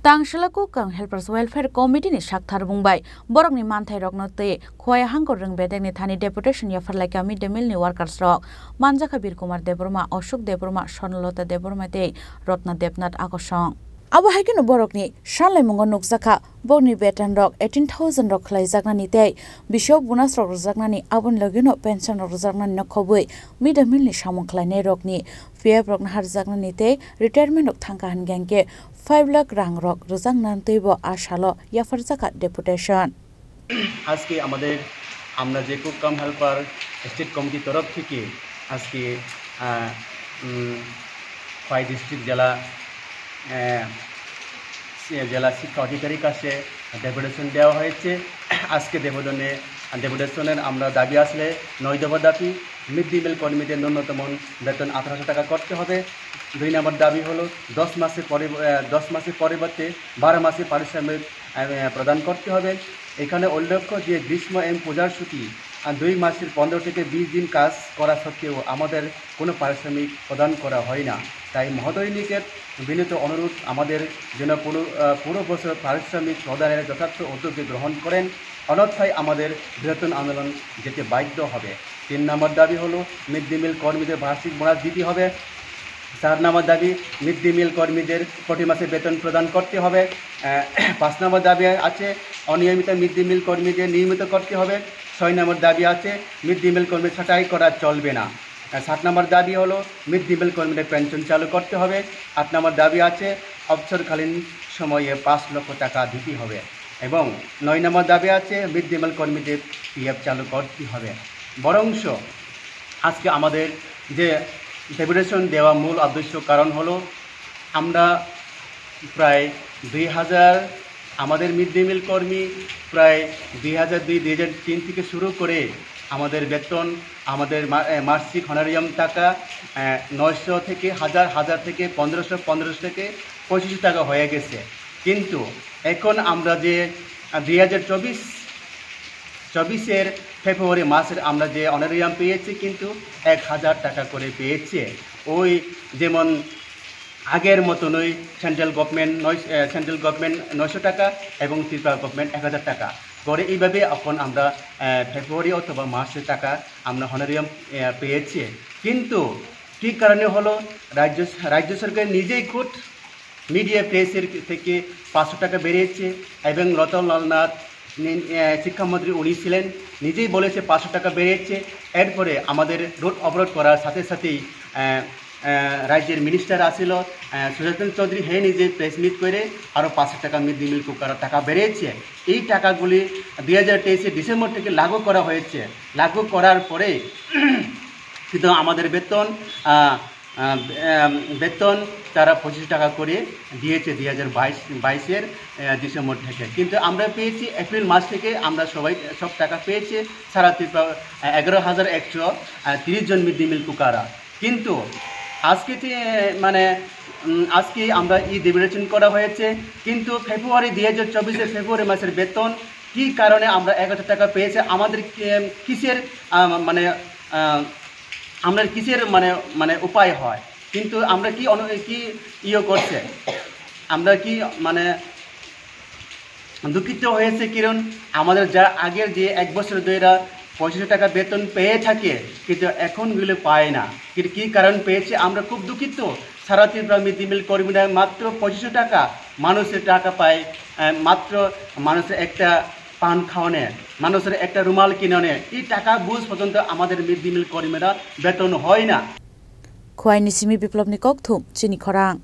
Tangshalaku Kang Helpers Welfare Committee ni Shakthar Mumbai Borok ni Manthai Roknote Khoya Hangkor Rung Bedek ni Thani Deputation ya Farlai Kami Demil ni Workers Rok Manjaka Bir Kumar Deborma Ashok Deborma Shonlota Deborma Te Rotna Debnat Akosong Abo haikeno borok ni shanlai mungo nukjaka boni betan rok 18,000 rok khlai jakna ni tei bisho bonus rok jakna ni abon logino pension rok jakna ni khobui midday meal ni samung khlainai rok ni PF rok har jakna ni tei retirement rok thangka hangengke 5 lakh rang rok rojang nan teibo ashalo yafar jaka deputation আজকে আমাদের আমরা যে কুকাম helper state কমিটির তরফ থেকে আজকে Khowai district জেলা শিক্ষা অধিকারীর কাছে ডেপুটেশন দেওয়া হয়েছে। আজকে ডেপুটেশনের আমরা দাবি আসলে 9 দফা দাবি মিড ডে মিল কর্মীদের ন্যূনতম বেতন 1800 টাকা করতে হবে। 2 নম্বর দাবি হলো 10 মাসের পরিবর্তে 12 মাসে পারিশ্রমিক প্রদান করতে হবে। এখানে উল্লেখ্য যে গ্রীষ্ম পূজার ছুটি 2 মাসের 15 থেকে 20 দিন কাজ করা সত্ত্বেও আমাদের কোনো পারিশ্রমিক প্রদান করা হয় না। তাই মহোদয়নিকের বিনীত অনুরোধ আমাদের যেন পুরো বছর পারিশ্রমিক প্রদানের যথার্থ উদ্যোগ গ্রহণ করেন, অন্যথায় আমাদের বৃহত্তর আন্দোলন যেতে বাধ্য হবে। 3 নম্বর দাবি হলো মিড ডে মিল কর্মীদের বার্ষিক বোনাস দিতে হবে। 4 নম্বর দাবি মিড ডে মিল কর্মীদের প্রতি মাসে বেতন প্রদান করতে হবে। 5 নম্বর দাবি আছে অনিয়মিত মিড ডে মিল কর্মীদের নিয়মিত করতে হবে। 6 নম্বর দাবি আছে মিড ডে মিল কর্মী ছাঁটাই করা চলবে না। 7 নম্বর দাবি হলো মিড ডে মিল কর্মীদের পেনশন চালু করতে হবে। 8 নম্বর দাবি আছে অবসরকালীন সময়ে 5 লক্ষ টাকা দিতে হবে এবং 9 নম্বর দাবি আছে মিড ডে মিল কর্মীদের PF চালু করতে হবে। বরংশ আজকে আমাদের যে ডেপুটেশন দেওয়া মূল উদ্দেশ্য কারণ হলো আমরা প্রায় 2000 আমাদের মিড ডে মিল কর্মী প্রায় 2002-2003 থেকে শুরু করে আমাদের বেতন আমাদের মাসিক হনারিয়াম টাকা 900 থেকে 1000 থেকে 1500 থেকে 2500 টাকা হয়ে গেছে। কিন্তু এখন আমরা যে 2024-এর ফেব্রুয়ারি মাসের আমরা যে অনারিয়াম পেয়েছি কিন্তু 1000 টাকা করে পেয়েছে। ওই যেমন আগের মতনই সেন্ট্রাল গভর্নমেন্ট 900 টাকা এবং ত্রিপুরা গভর্নমেন্ট 1000 টাকা করে এইভাবে এখন আমরা ফেব্রুয়ারি অথবা মার্চের টাকা আমরা হনারিয়াম পেয়েছি। কিন্তু কী কারণে হলো রাজ্য সরকার নিজেই খুদ মিডিয়া প্রেসের থেকে 500 টাকা বেরিয়েছে এবং রতনলাল নাথ শিক্ষামন্ত্রী উনি ছিলেন নিজেই বলেছে 500 টাকা বেরিয়েছে। এরপরে আমাদের রোড অবরোধ করার সাথে সাথেই রাজ্যের মিনিস্টার আসছিল সুজাতন চৌধুরী হে নিজে প্রেস মিট করে আরও 500 টাকা মিড ডে মিল কুকার টাকা বেড়েছে। এই টাকাগুলি 2023 ডিসেম্বর থেকে লাগু করা হয়েছে। লাগু করার পরে কিন্তু আমাদের বেতন তারা 25 টাকা করে দিয়েছে 2022-এর ডিসেম্বর থেকে। কিন্তু আমরা পেয়েছি এপ্রিল মাস থেকে আমরা সব টাকা পেয়েছি সারা ত্রিপুরা 11,130 জন মিড ডে মিল কুকাররা। কিন্তু আজকে আমরা ডেপুটেশন করা হয়েছে কিন্তু ফেব্রুয়ারি 2024-এর ফেব্রুয়ারি মাসের বেতন কী কারণে আমরা 1000 টাকা পেয়েছে আমাদের কিসের উপায় হয়। কিন্তু আমরা কি করছে আমরা কি দুঃখিত হয়েছে কারণ আমাদের যা আগের যে 1 বছর ধরে 25 টাকা বেতন পেয়ে থাকে কিন্তু এখনগুলো পায় না। কিন্তু কী কারণ পেয়েছে আমরা খুব দুঃখিত। সারা ত্রিপুরা মিড ডে মিল কর্মীরা মাত্র 25 টাকা মানুষের টাকা পায়, মাত্র মানুষের একটা পান খাওয়ানে, মানুষের একটা রুমাল কিনে, এই টাকা বুঝ পর্যন্ত আমাদের মিড ডে মিল কর্মীরা বেতন হয় না। খোয়াই নিসিমি বিপ্লব নিকক থুম চিনি খরাং।